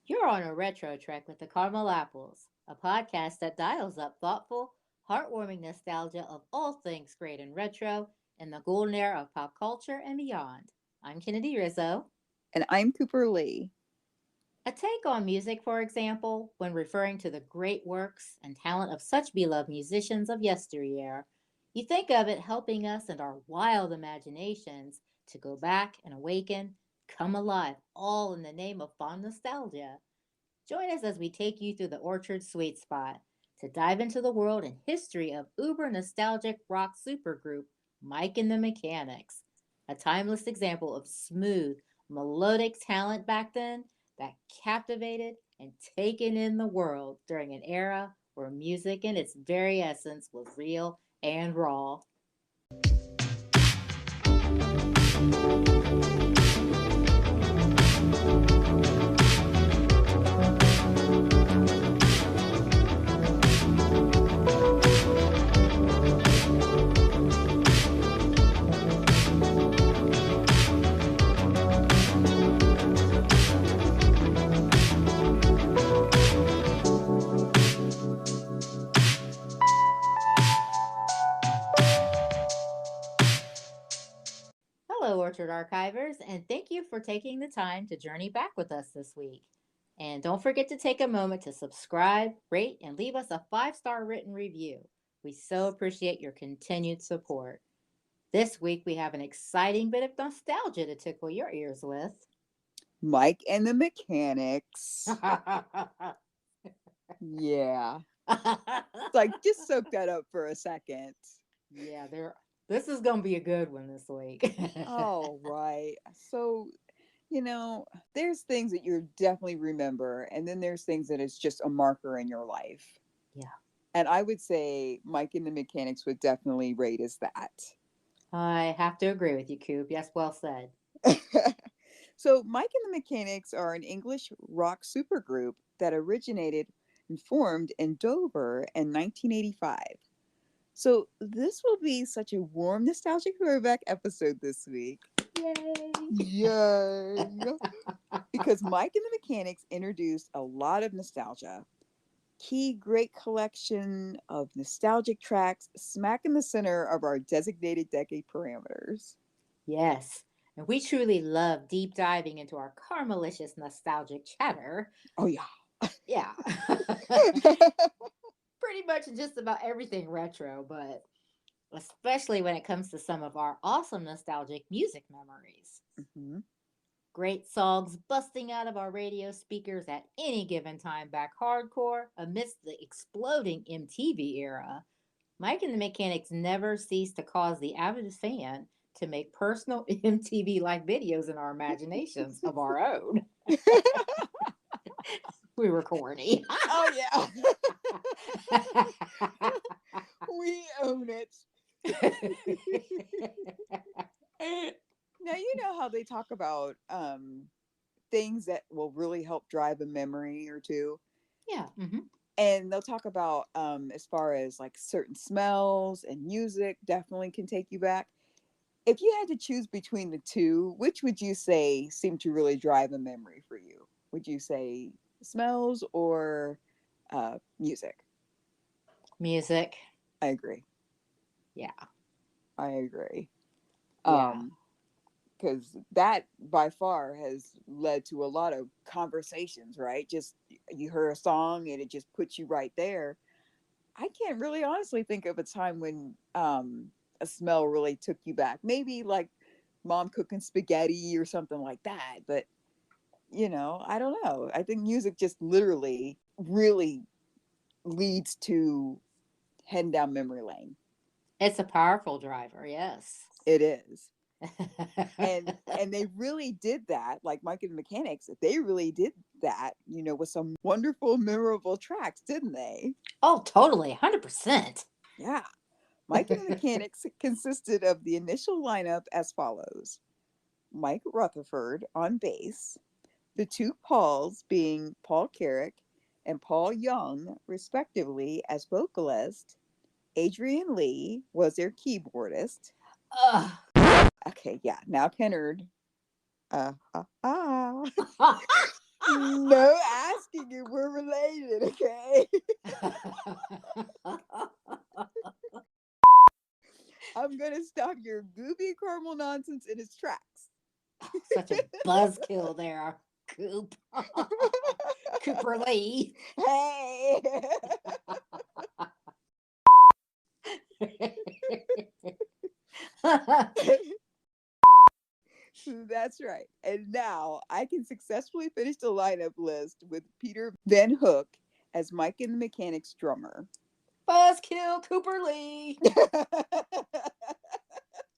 You're on a retro trek with the Caramel Apples, a podcast that dials up thoughtful, heartwarming nostalgia of all things great and retro in the golden era of pop culture and beyond. I'm Kennedy Rizzo. And I'm Cooper Lee. A take on music, for example, when referring to the great works and talent of such beloved musicians of yesteryear, you think of it helping us and our wild imaginations to go back and awaken, come alive, all in the name of fond nostalgia. Join us as we take you through the Orchard sweet spot to dive into the world and history of uber nostalgic rock supergroup Mike and the Mechanics, a timeless example of smooth, melodic talent back then that captivated and taken in the world during an era where music in its very essence was real and raw. Hello, Orchard Archivers, and thank you for taking the time to journey back with us this week. And don't forget to take a moment to subscribe, rate, and leave us a 5-star written review. We so appreciate your continued support. This week, we have an exciting bit of nostalgia to tickle your ears with. Mike and the Mechanics. Yeah. It's like, just soak that up for a second. Yeah, this is going to be a good one this week. Oh, right. So, there's things that you definitely remember, and then there's things that it's just a marker in your life. Yeah. And I would say Mike and the Mechanics would definitely rate as that. I have to agree with you, Coop. Yes, well said. So, Mike and the Mechanics are an English rock supergroup that originated and formed in Dover in 1985. So, this will be such a warm, nostalgic throwback episode this week. Yay! Yay! Because Mike and the Mechanics introduced a lot of nostalgia. Key great collection of nostalgic tracks smack in the center of our designated decade parameters. Yes, and we truly love deep diving into our caramelicious nostalgic chatter. Oh, yeah. Yeah. Pretty much just about everything retro, but especially when it comes to some of our awesome nostalgic music memories. Mhm. Great songs busting out of our radio speakers at any given time back hardcore amidst the exploding MTV era. Mike and the Mechanics never cease to cause the avid fan to make personal MTV like videos in our imaginations of our own. We were corny. Oh, yeah. We own it. Now, you know how they talk about things that will really help drive a memory or two? Yeah. Mm-hmm. And they'll talk about as far as like certain smells and music definitely can take you back. If you had to choose between the two, which would you say seemed to really drive a memory for you? Would you say smells or music? Music. I agree. Yeah. I agree. Yeah. Um, because that by far has led to a lot of conversations, right? Just you hear a song and it just puts you right there. I can't really honestly think of a time when a smell really took you back. Maybe like mom cooking spaghetti or something like that. But, I don't know. I think music just literally really leads to heading down memory lane. It's a powerful driver, yes. It is. And they really did that, like Mike and the Mechanics, they really did that, with some wonderful, memorable tracks, didn't they? Oh, totally. 100%. Yeah. Mike and the Mechanics consisted of the initial lineup as follows: Mike Rutherford on bass, the two Pauls being Paul Carrick and Paul Young, respectively, as vocalist. Adrian Lee was their keyboardist. Ugh. Okay, yeah, now Kennard. No thinking we're related, okay? I'm gonna stop your goopy caramel nonsense in its tracks. Such a buzzkill there, Coop. Cooper Lee. Hey! That's right. And now I can successfully finish the lineup list with Peter Van Hook as Mike and the Mechanics drummer. Buzzkill Cooper Lee.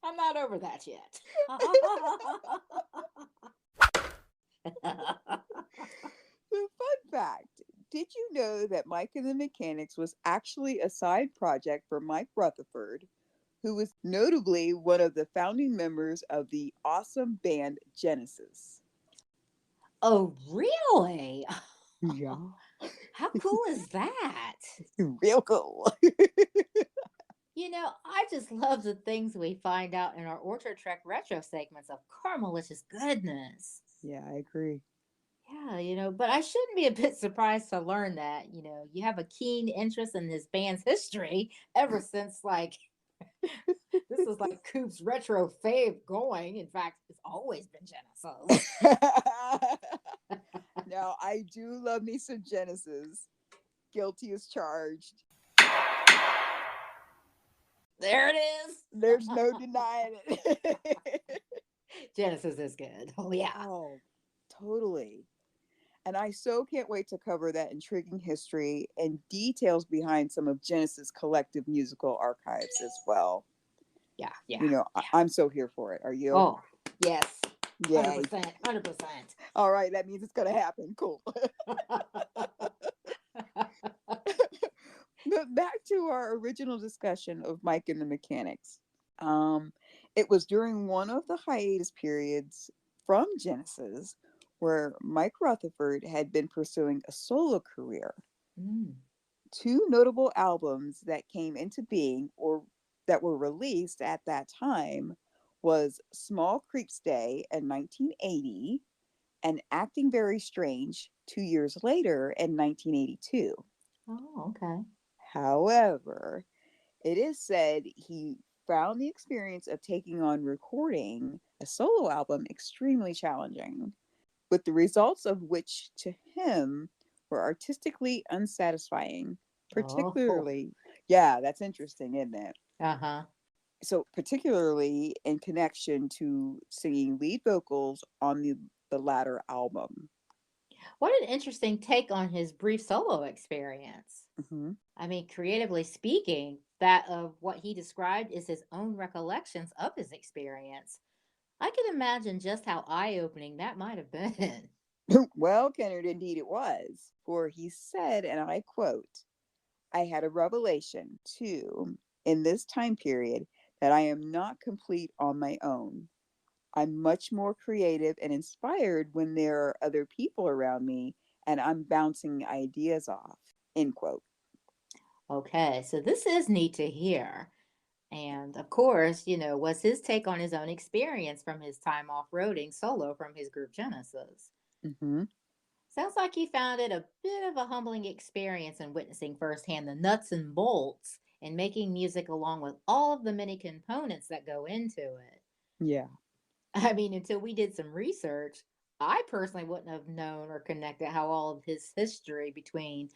I'm not over that yet. The fun fact, did you know that Mike and the Mechanics was actually a side project for Mike Rutherford, who was notably one of the founding members of the awesome band Genesis? Oh, really? Yeah. How cool is that? Real cool. I just love the things we find out in our Orchard Trek retro segments of Caramelicious goodness. Yeah, I agree. Yeah, but I shouldn't be a bit surprised to learn that, you have a keen interest in this band's history ever since, like, this is like Coop's retro fave going. In fact, it's always been Genesis. Now, I do love me some Genesis. Guilty as charged. There it is. There's no denying it. Genesis is good. Oh, yeah. Oh, totally. And I so can't wait to cover that intriguing history and details behind some of Genesis' collective musical archives as well. Yeah, yeah, You know, yeah. I'm so here for it. Are you? Oh, yes. Yay. 100%. 100%. All right, that means it's going to happen. Cool. But back to our original discussion of Mike and the Mechanics. Um, it was during one of the hiatus periods from Genesis where Mike Rutherford had been pursuing a solo career. Mm. Two notable albums that came into being or that were released at that time was Small Creeks Day in 1980 and Acting Very Strange 2 years later in 1982. Oh, okay. However, it is said he found the experience of taking on recording a solo album extremely challenging, with the results of which to him were artistically unsatisfying, Oh, particularly, yeah, that's interesting, isn't it? uh-huh. So, particularly in connection to singing lead vocals on the latter album. What an interesting take on his brief solo experience. Hmm. I mean, creatively speaking, that of what he described is his own recollections of his experience. I can imagine just how eye opening that might have been. Well, Kennard, indeed it was. For he said, and I quote, I had a revelation, too, in this time period that I am not complete on my own. I'm much more creative and inspired when there are other people around me and I'm bouncing ideas off. End quote. Okay, so this is neat to hear. And of course, was his take on his own experience from his time off roading solo from his group Genesis. Hmm. Sounds like he found it a bit of a humbling experience in witnessing firsthand the nuts and bolts and making music along with all of the many components that go into it. Yeah. I mean, until we did some research, I personally wouldn't have known or connected how all of his history between,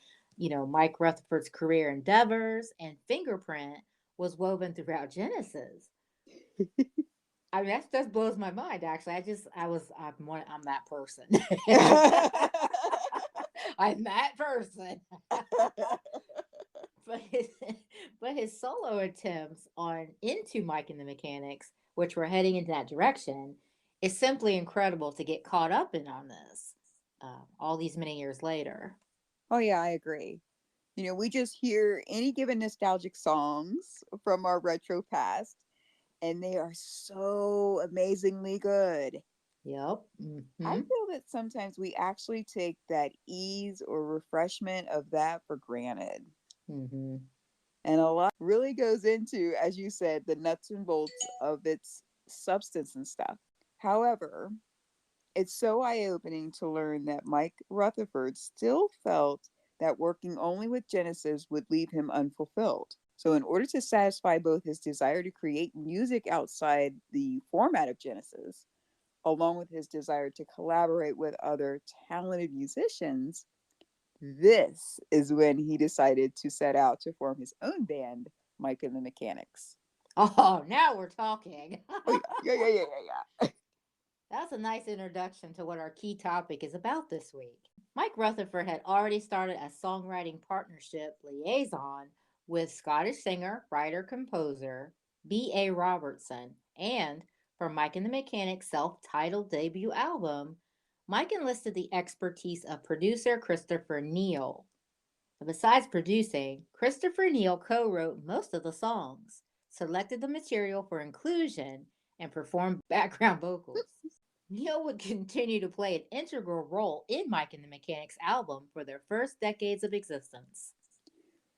Mike Rutherford's career endeavors and fingerprint was woven throughout Genesis. I mean, that blows my mind. Actually, I'm that person. I'm that person. but his but his solo attempts on into Mike and the Mechanics, which were heading in that direction, is simply incredible to get caught up in on this. All these many years later. Oh, yeah, I agree. You know, we just hear any given nostalgic songs from our retro past, and they are so amazingly good. Yep. I Hmm. feel that sometimes we actually take that ease or refreshment of that for granted. Hmm. And a lot really goes into, as you said, the nuts and bolts of its substance and stuff. However, It's so eye-opening to learn that Mike Rutherford still felt that working only with Genesis would leave him unfulfilled. So, in order to satisfy both his desire to create music outside the format of Genesis, along with his desire to collaborate with other talented musicians, this is when he decided to set out to form his own band, Mike and the Mechanics. Oh, now we're talking. Oh, yeah. That's a nice introduction to what our key topic is about this week. Mike Rutherford had already started a songwriting partnership liaison with Scottish singer, writer, composer B.A. Robertson, and for Mike and the Mechanic's self titled debut album, Mike enlisted the expertise of producer Christopher Neal. Besides producing, Christopher Neal co wrote most of the songs, selected the material for inclusion, and performed background vocals. Neil would continue to play an integral role in Mike and the Mechanics album for their first decades of existence.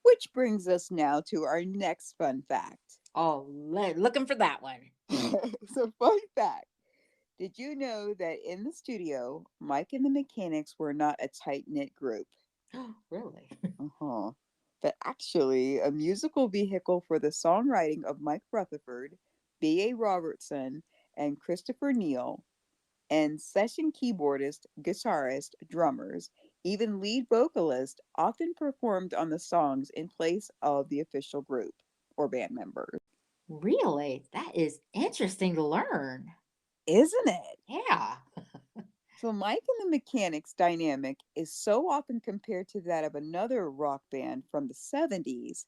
Which brings us now to our next fun fact. Oh, looking for that one. So, fun fact, did you know that in the studio, Mike and the Mechanics were not a tight knit group? Really? Uh-huh. But actually, a musical vehicle for the songwriting of Mike Rutherford, B.A. Robertson, and Christopher Neal, and session keyboardist, guitarist, drummers, even lead vocalist often performed on the songs in place of the official group or band members. Really? That is interesting to learn. Isn't it? Yeah. So Mike and the Mechanics dynamic is so often compared to that of another rock band from the 70s,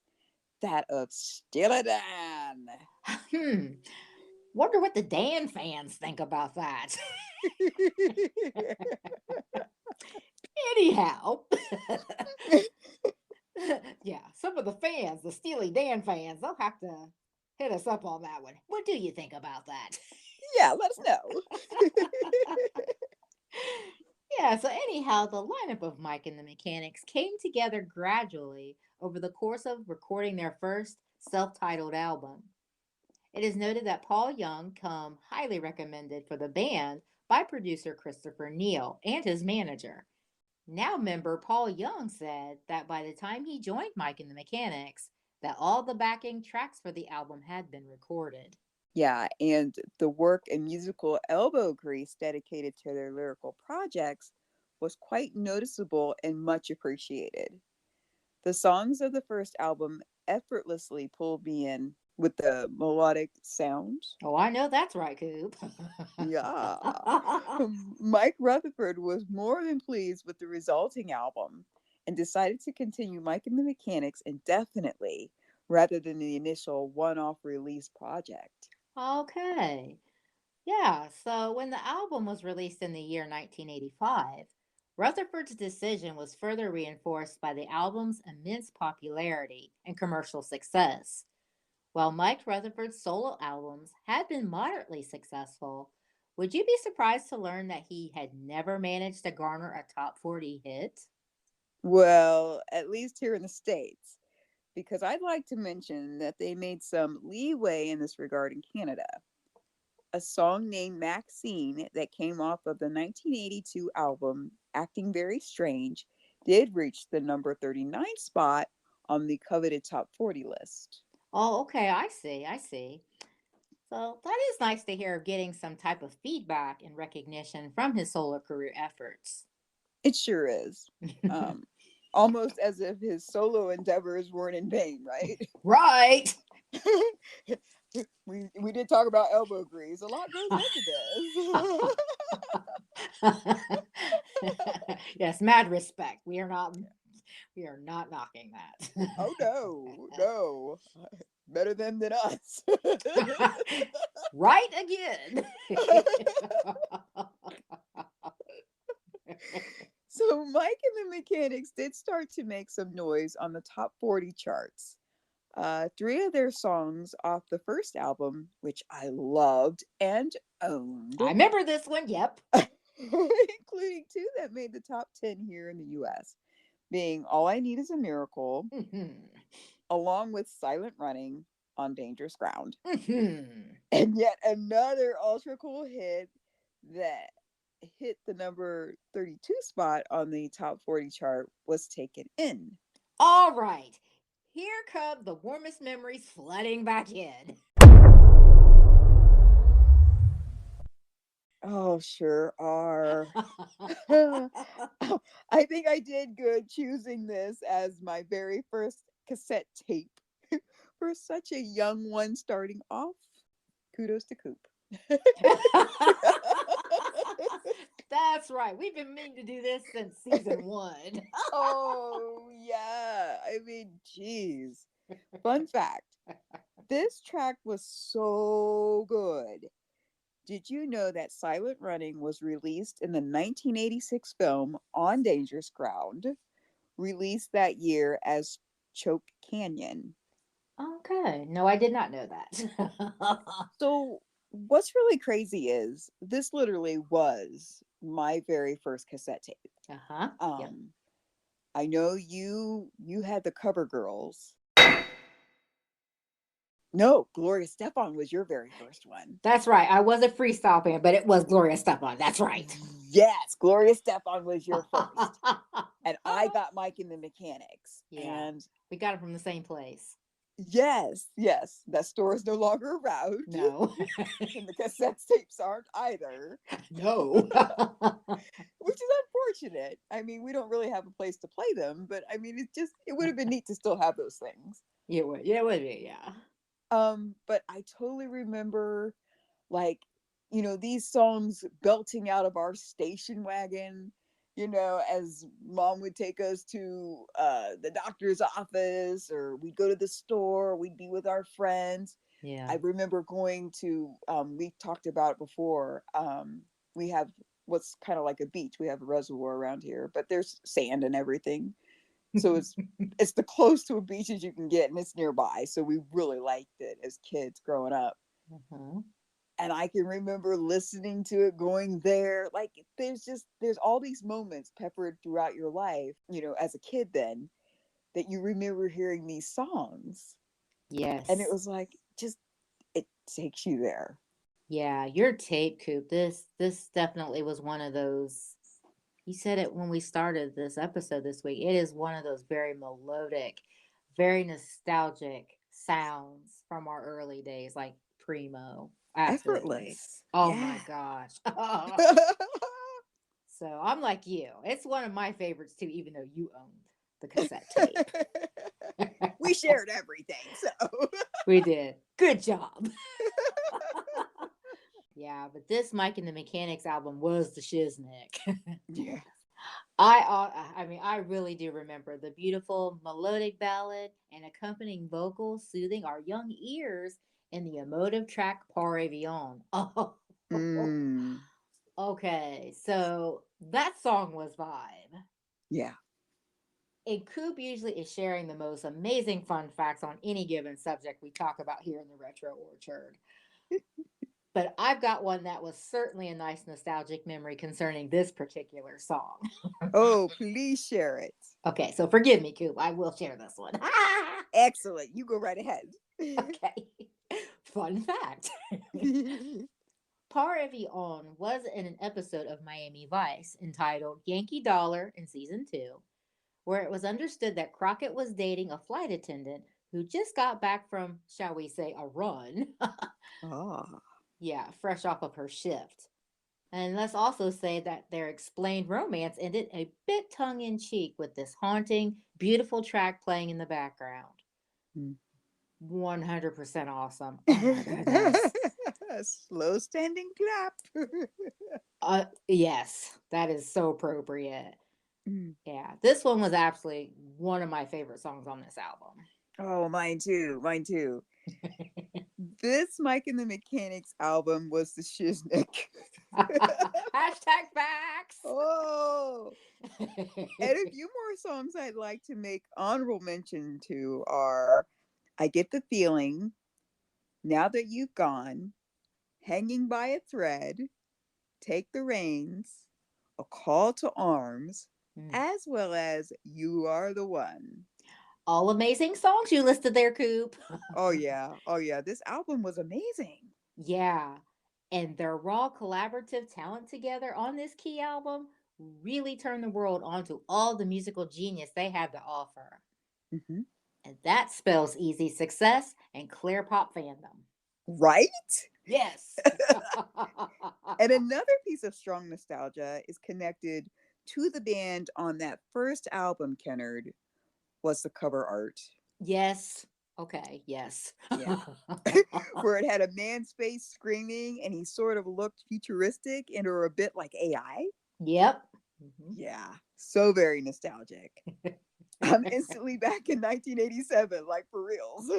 that of Steely Dan. Hmm. Wonder what the Dan fans think about that. Anyhow, yeah, some of the fans, the Steely Dan fans, they'll have to hit us up on that one. What do you think about that? Yeah, let us know. Yeah, so anyhow, the lineup of Mike and the Mechanics came together gradually over the course of recording their first self titled album. It is noted that Paul Young come highly recommended for the band by producer Christopher Neal and his manager. Now member Paul Young said that by the time he joined Mike and the Mechanics, that all the backing tracks for the album had been recorded. Yeah, and the work and musical elbow grease dedicated to their lyrical projects was quite noticeable and much appreciated. The songs of the first album effortlessly pulled me in with the melodic sounds. Oh, I know that's right, Coop. Yeah. Mike Rutherford was more than pleased with the resulting album and decided to continue Mike and the Mechanics indefinitely rather than the initial one off release project. Okay. Yeah, so when the album was released in the year 1985, Rutherford's decision was further reinforced by the album's immense popularity and commercial success. While Mike Rutherford's solo albums had been moderately successful, would you be surprised to learn that he had never managed to garner a top 40 hit? Well, at least here in the States, because I'd like to mention that they made some leeway in this regard in Canada. A song named Maxine that came off of the 1982 album Acting Very Strange did reach the number 39 spot on the coveted top 40 list. Oh, okay, I see. So that is nice to hear of getting some type of feedback and recognition from his solo career efforts. It sure is. Um, Almost as if his solo endeavors weren't in vain, right? Right. We did talk about elbow grease. A lot goes into Yes, mad respect. We are not knocking this. Oh no, no. Better them than us. that. Right again. So Mike and the Mechanics did start to make some noise on the top 40 charts. Three of their songs off the first album, which I loved and owned, I remember this one. Yep. including two that made the top 10 here in the US, being All I Need Is a Miracle, Mhm. along with Silent Running on Dangerous Ground. Mhm. And yet another ultra cool hit that hit the number 32 spot on the top 40 chart was Taken In. All right. Here come the warmest memories flooding back in. Oh, sure are. I think I did good choosing this as my very first cassette tape for such a young one starting off. Kudos to Coop. That's right. We've been meaning to do this since season one. Oh, yeah. I mean, geez. Fun fact, this track was so good. Did you know that Silent Running was released in the 1986 film On Dangerous Ground, released that year as Choke Canyon? Okay. No, I did not know that. So, what's really crazy is this literally was my very first cassette tape. Uh-huh. Yep. Um, I know you had the Cover Girls. No, Gloria Stefan was your very first one. That's right. I was a freestyle fan, but it was Gloria Stefan. That's right. Yes, Gloria Stefan was your first. And I got Mike and the Mechanics. Yeah. And We got it from the same place. yes, yes, that store is no longer around. No. And the cassette tapes aren't either, No. which is unfortunate. I mean, we don't really have a place to play them, but I mean, it would have been neat to still have those things. It would. Yeah, it would be. Yeah. But I totally remember, like, these songs belting out of our station wagon, as mom would take us to the doctor's office, or we'd go to the store, we'd be with our friends. Yeah. I remember going to, we talked about it before. We have what's kind of like a beach. We have a reservoir around here, but there's sand and everything. So it's the close to a beach as you can get, and it's nearby. So we really liked it as kids growing up. Uh-huh. And I can remember listening to it, going there. Like, there's all these moments peppered throughout your life, as a kid then, that you remember hearing these songs. And it Yes. was like, just, it takes you there. Yeah, your tape, Coop. This definitely was one of those. You said it when we started this episode this week. It is one of those very melodic, very nostalgic sounds from our early days, like Primo, Effortless. Effortless. Oh Yeah. my gosh. So I'm like you. It's one of my favorites too, even though you owned the cassette tape. We shared everything. So, We did. Good job. Yeah, but this Mike and the Mechanics album was the shiznick. yeah. I mean, I really do remember the beautiful melodic ballad and accompanying vocals soothing our young ears in the emotive track Par Avion. Oh, Mm, okay. So that song was vibe. yeah. And Coop usually is sharing the most amazing fun facts on any given subject we talk about here in the Retro Orchard. But I've got one that was certainly a nice nostalgic memory concerning this particular song. Oh, please share it. Okay, so forgive me, Coop. I will share this one. Excellent. You go right ahead. Okay. Fun fact. Par Evian was in an episode of Miami Vice entitled Yankee Dollar in season 2, where it was understood that Crockett was dating a flight attendant who just got back from, shall we say, a run. Oh. Yeah, fresh off of her shift. And let's also say that their explained romance ended a bit tongue in cheek with this haunting, beautiful track playing in the background. 100% awesome. Oh my goodness. Slow standing clap. Yes, that is so appropriate. Mm. Yeah, this one was absolutely one of my favorite songs on this album. Oh, mine too. Mine too. This Mike and the Mechanics album was the shiznick. Hashtag facts. Oh. And a few more songs I'd like to make honorable mention to are I Get the Feeling, Now That You've Gone, Hanging by a Thread, Take the Reins, A Call to Arms, as well as You Are the One. All amazing songs you listed there, Coop. Oh, yeah. Oh, yeah. This album was amazing. Yeah. And their raw collaborative talent together on this key album really turned the world onto all the musical genius they had to offer. Hmm. And that spells easy success and clear pop fandom. Right? Yes. And another piece of strong nostalgia is connected to the band on that first album, Kennard, was the cover art. Yes. Okay. Yes. Yeah. Where it had a man's face screaming and he sort of looked futuristic and or a bit like AI. Yep. Mhm. Yeah. So very nostalgic. I'm instantly back in 1987, like for reals.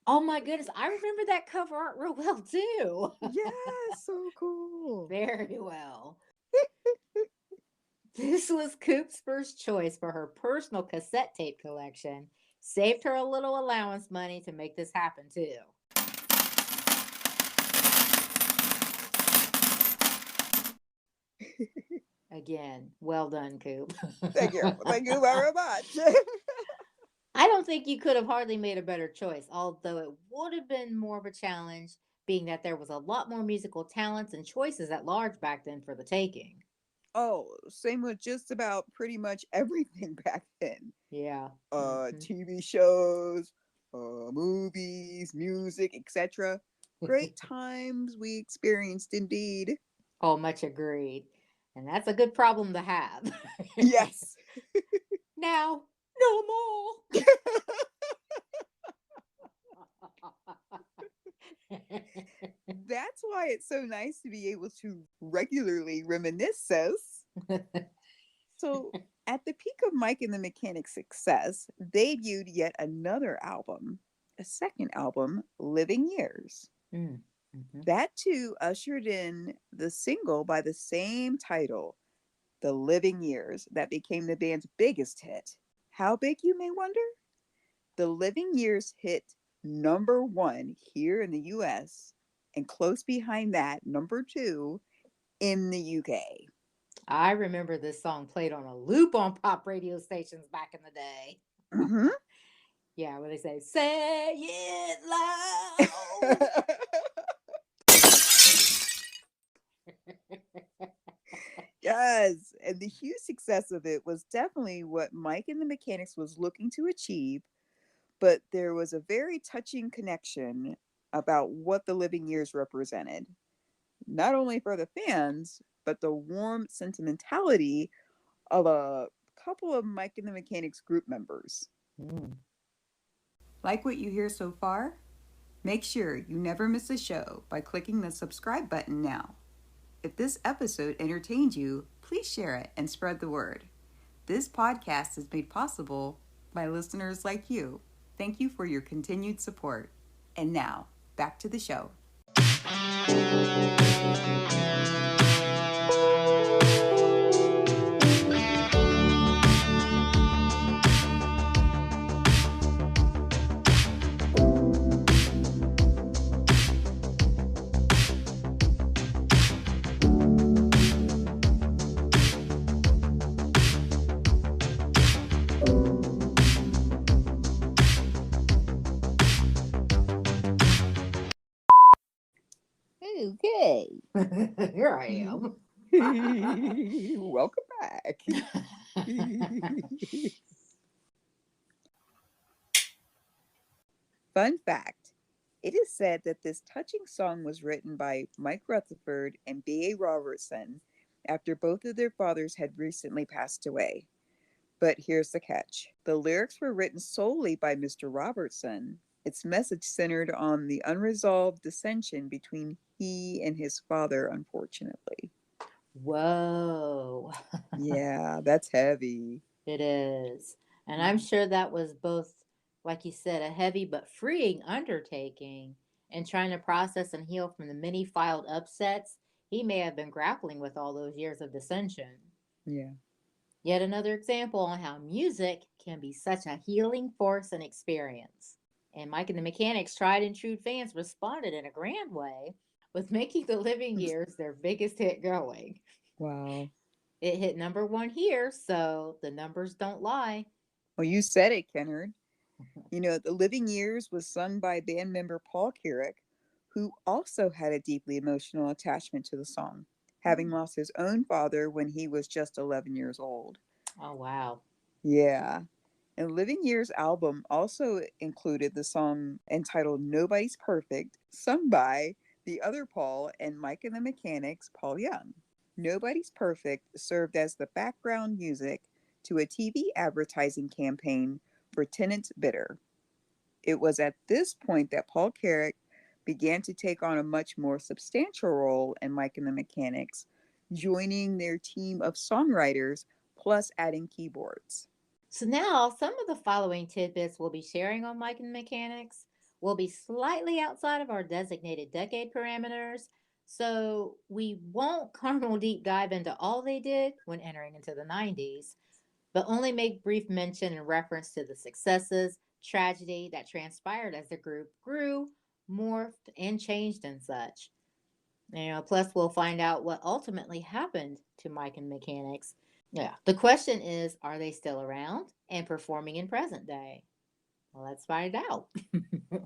Oh my goodness. I remember that cover art real well too. Yeah, so cool. Very well. This was Coop's first choice for her personal cassette tape collection. Saved her a little allowance money to make this happen too. Again, well done, Coop. Thank you. Thank you very much. I don't think you could have hardly made a better choice, although it would have been more of a challenge, being that there was a lot more musical talents and choices at large back then for the taking. Oh, same with just about pretty much everything back then. Yeah. Hmm. TV shows, movies, music, etc. Great times we experienced indeed. Oh, much agreed. And that's a good problem to have. Yes. Now, no more. That's why it's so nice to be able to regularly reminisce. So, at the peak of Mike and the Mechanic's success, they viewed yet another album, a second album, Living Years. Mm, mhm. That too ushered in the single by the same title, The Living Years, that became the band's biggest hit. How big, you may wonder? The Living Years hit number one here in the US, and close behind that, number two in the UK. I remember this song played on a loop on pop radio stations back in the day. Mhm. Yeah, where they say it loud. Yes, and the huge success of it was definitely what Mike and the Mechanics was looking to achieve, but there was a very touching connection about what the living years represented, not only for the fans, but the warm sentimentality of a couple of Mike and the Mechanics group members. Mm. Like what you hear so far? Make sure you never miss a show by clicking the subscribe button now. If this episode entertained you, please share it and spread the word. This podcast is made possible by listeners like you. Thank you for your continued support. And now, back to the show. Okay. Here I am. Welcome back. Fun fact, it is said that this touching song was written by Mike Rutherford and B.A. Robertson after both of their fathers had recently passed away. But here's the catch, the lyrics were written solely by Mr. Robertson. Its message centered on the unresolved dissension between he and his father, unfortunately. Whoa. Yeah, that's heavy. It is. And I'm sure that was both, like you said, a heavy but freeing undertaking and trying to process and heal from the many filed upsets he may have been grappling with all those years of dissension. Yeah. Yet another example on how music can be such a healing force and experience. And Mike and the Mechanics' tried and true fans responded in a grand way with making the living years their biggest hit going. Wow. It hit number one here, so the numbers don't lie. Well, you said it, Kennard. You know, The Living Years was sung by band member Paul Carrick, who also had a deeply emotional attachment to the song, having Mm. lost his own father when he was just 11 years old. Oh, wow. Yeah. And Living Year's album also included the song entitled Nobody's Perfect, sung by the other Paul and Mike and the Mechanics, Paul Young. Nobody's Perfect served as the background music to a TV advertising campaign for Tennent's Bitter. It was at this point that Paul Carrick began to take on a much more substantial role in Mike and the Mechanics, joining their team of songwriters plus adding keyboards. So now some of the following tidbits we'll be sharing on Mike and Mechanics will be slightly outside of our designated decade parameters. So we won't carnal deep dive into all they did when entering into the 90s, but only make brief mention in reference to the successes, tragedy that transpired as the group grew, morphed, and changed and such. Plus we'll find out what ultimately happened to Mike and Mechanics. Yeah. The question is, are they still around and performing in present day? Well, let's find out.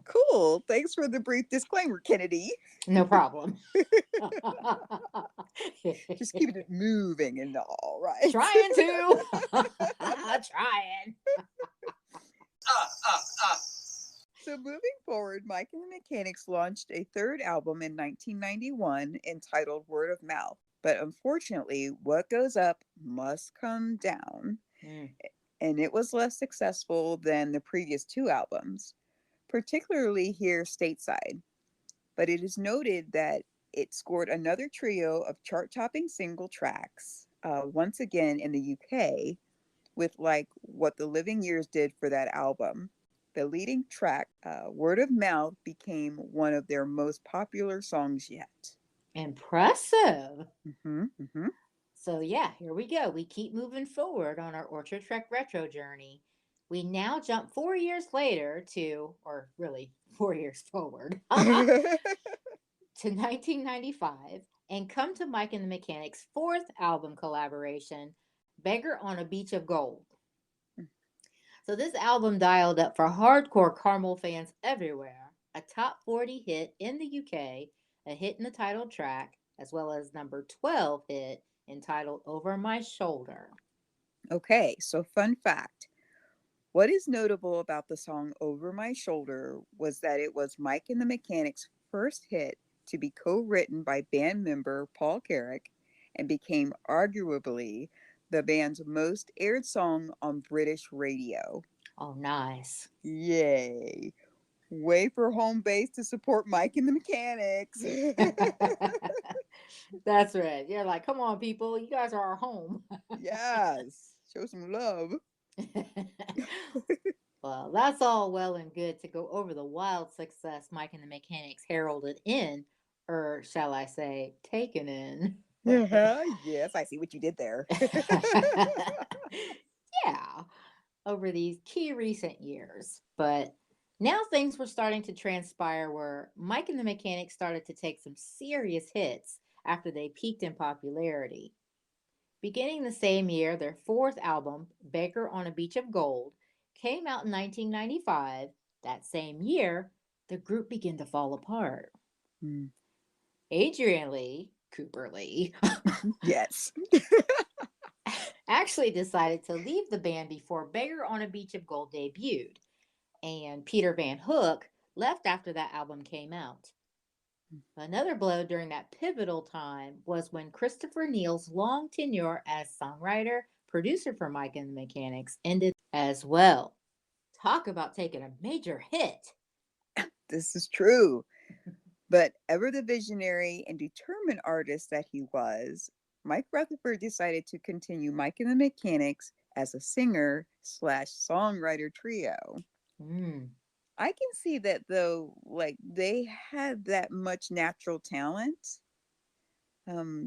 Cool. Thanks for the brief disclaimer, Kennedy. No problem. Just keeping it moving and all right. Trying to. Trying. So, moving forward, Mike and the Mechanics launched a third album in 1991 entitled Word of Mouth. But unfortunately, what goes up must come down, Mm. and it was less successful than the previous two albums, particularly here stateside. But it is noted that it scored another trio of chart topping single tracks, once again in the UK, with like what the Living Years did for that album. The leading track, Word of Mouth, became one of their most popular songs yet. Impressive. Mm-hmm, mm-hmm. So, yeah, here we go. We keep moving forward on our Orchard Trek retro journey. We now jump 4 years later to, or really 4 years forward, to 1995 and come to Mike and the Mechanics' fourth album collaboration, Beggar on a Beach of Gold. So, this album dialed up for hardcore caramel fans everywhere, a top 40 hit in the UK, a hit in the title track, as well as number 12 hit entitled Over My Shoulder. Okay, so fun fact. What is notable about the song Over My Shoulder was that it was Mike and the Mechanics' first hit to be co written by band member Paul Carrick and became arguably the band's most aired song on British radio. Oh, nice. Yay! Way for home base to support Mike and the Mechanics. That's right. You're like, come on, people. You guys are our home. Yes, show some love. Well, that's all well and good to go over the wild success Mike and the Mechanics heralded in, or shall I say, taken in. Yes, I see what you did there. Yeah, over these key recent years. But now things were starting to transpire where Mike and the Mechanics started to take some serious hits after they peaked in popularity. Beginning the same year, their fourth album, Baker on a Beach of Gold, came out in 1995. That same year, the group began to fall apart. Mm, Adrian Lee, Cooper Lee, yes. actually decided to leave the band before Beggar on a Beach of Gold debuted, and Peter Van Hook left after that album came out. Another blow during that pivotal time was when Christopher Neal's long tenure as songwriter, producer for Mike and the Mechanics ended as well. Talk about taking a major hit. This is true. But ever the visionary and determined artist that he was, Mike Rutherford decided to continue Mike and the Mechanics as a singer slash songwriter trio. Mm. I can see that though, like they had that much natural talent.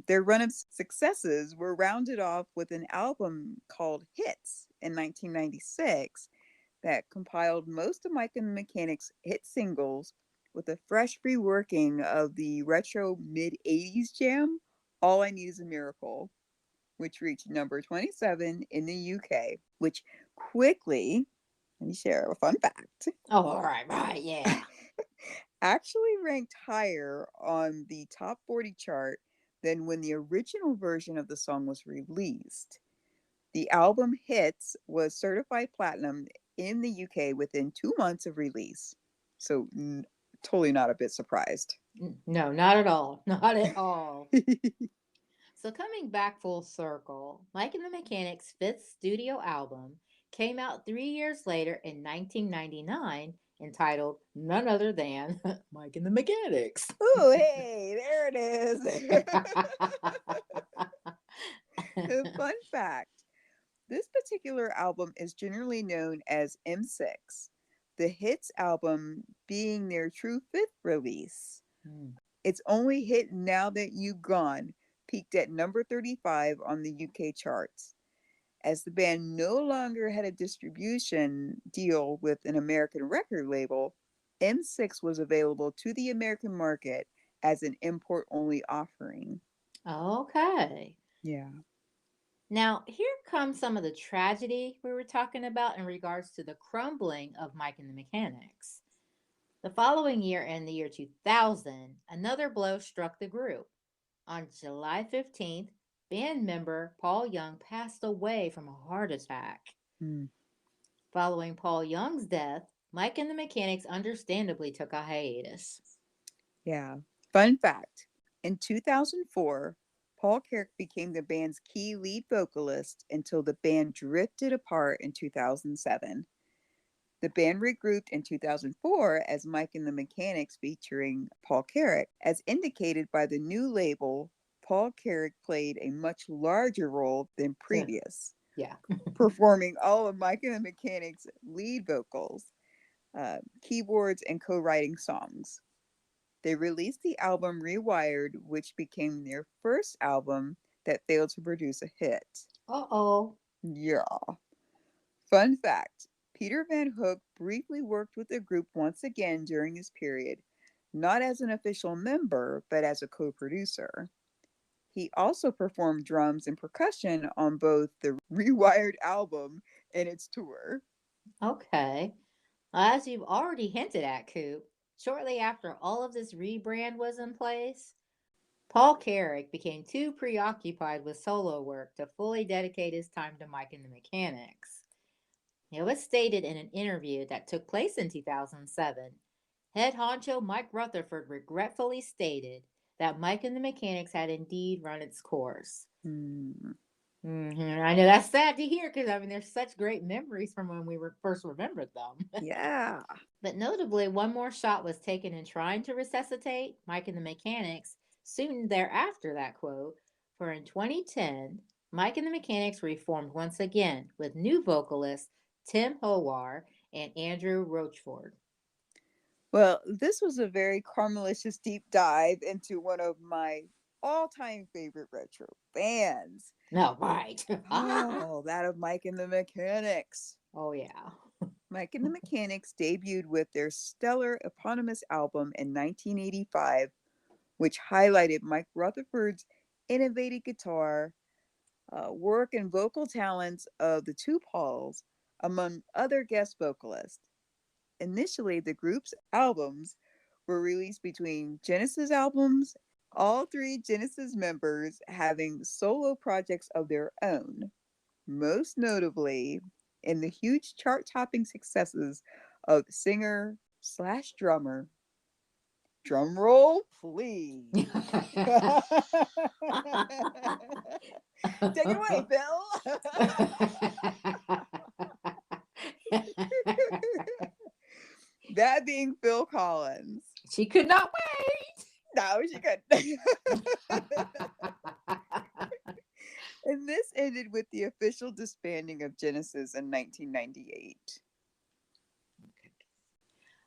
Their run of successes were rounded off with an album called Hits in 1996 that compiled most of Mike and the Mechanics' hit singles with a fresh reworking of the retro mid 80s jam, All I Need Is a Miracle, which reached number 27 in the UK, which quickly, let me share a fun fact. Oh, all right, right, yeah. actually ranked higher on the top 40 chart than when the original version of the song was released. The album Hits was certified platinum in the UK within 2 months of release. So, totally not a bit surprised. No, not at all. Not at all. So, coming back full circle, Mike and the Mechanics' fifth studio album came out 3 years later in 1999, entitled none other than Mike and the Mechanics. Oh, hey, there it is. Fun fact, this particular album is generally known as M6, the Hits album being their true fifth release. Hmm. Its only hit, Now That You Gone, peaked at number 35 on the UK charts. As the band no longer had a distribution deal with an American record label, M6 was available to the American market as an import only offering. Okay. Yeah. Now, here comes some of the tragedy we were talking about in regards to the crumbling of Mike and the Mechanics. The following year, in the year 2000, another blow struck the group. On July 15th, band member Paul Young passed away from a heart attack. Hmm. Following Paul Young's death, Mike and the Mechanics understandably took a hiatus. Yeah. Fun fact, in 2004, Paul Carrick became the band's key lead vocalist until the band drifted apart in 2007. The band regrouped in 2004 as Mike and the Mechanics featuring Paul Carrick. As indicated by the new label, Paul Carrick played a much larger role than Ugh, previous, yeah. performing all of Mike and the Mechanics' lead vocals, keyboards, and co writing songs. They released the album Rewired, which became their first album that failed to produce a hit. Uh oh. Yeah. Fun fact, Peter Van Hook briefly worked with the group once again during this period, not as an official member, but as a co producer. He also performed drums and percussion on both the Rewired album and its tour. Okay. As you've already hinted at, Coop, shortly after all of this rebrand was in place, Paul Carrick became too preoccupied with solo work to fully dedicate his time to Mike and the Mechanics. It was stated in an interview that took place in 2007. Head honcho Mike Rutherford regretfully stated that Mike and the Mechanics had indeed run its course. Hmm. I know that's sad to hear because I mean, there's such great memories from when we were first remembered them. Yeah. But notably, one more shot was taken in trying to resuscitate Mike and the Mechanics soon thereafter that quote, for in 2010, Mike and the Mechanics reformed once again with new vocalists Tim Howar and Andrew Rochford. Well, this was a very Carmelicious deep dive into one of my all time favorite retro bands. No, right. Oh, that of Mike and the Mechanics. Oh, yeah. Mike and the Mechanics debuted with their stellar eponymous album in 1985, which highlighted Mike Rutherford's innovative guitar, work, and vocal talents of the two Pauls, among other guest vocalists. Initially, the group's albums were released between Genesis albums, all three Genesis members having solo projects of their own, most notably in the huge chart topping successes of singer slash drummer, drum roll please. Take it away, Bill. That being Phil Collins. She could not No, she could. wait. And this ended with the official disbanding of Genesis in 1998.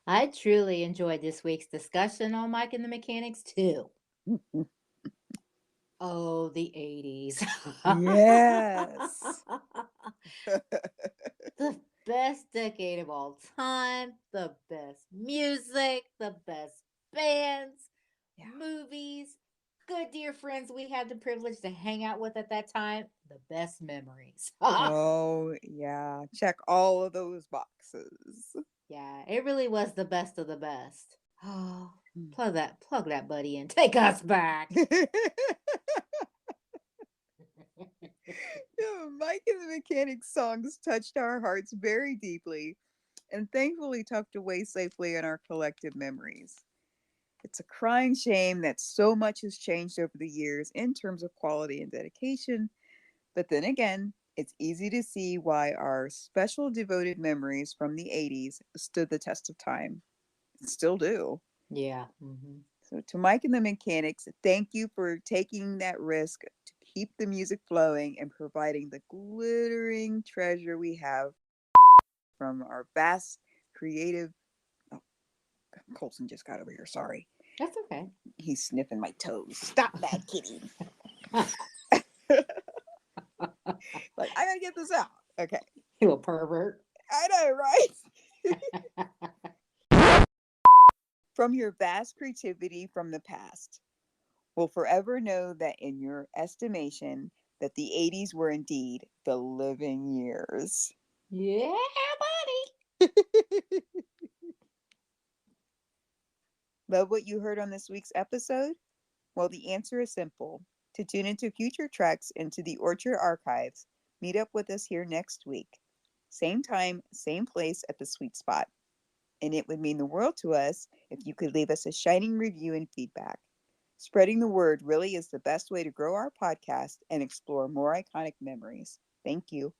I truly enjoyed this week's discussion on Mike and the Mechanics too. Oh, the 80s. Yes. The best decade of all time, the best music, the best bands, Yeah. movies, good dear friends we had the privilege to hang out with at that time, the best memories. Oh, yeah. Check all of those boxes. Yeah, it really was the best of the best. Oh, plug that buddy in. Take us back. Yeah, Mike and the Mechanics songs touched our hearts very deeply and thankfully tucked away safely in our collective memories. It's a crying shame that so much has changed over the years in terms of quality and dedication, but then again, it's easy to see why our special devoted memories from the 80s stood the test of time. Still do. Yeah. Hmm. So, to Mike and the Mechanics, thank you for taking that risk to keep the music flowing and providing the glittering treasure we have from our vast creative. Oh, Colson just got over here. Sorry. That's okay. He's sniffing my toes. Stop that, kitty. Like, I gotta get this out. Okay. You little pervert. I know, right? From your vast creativity from the past, will forever know that in your estimation that the 80s were indeed the living years. Yeah, buddy. Love what you heard on this week's episode? Well, the answer is simple. To tune into future treks into the Orchard archives, meet up with us here next week. Same time, same place at the sweet spot. And it would mean the world to us if you could leave us a shining review and feedback. Spreading the word really is the best way to grow our podcast and explore more iconic memories. Thank you.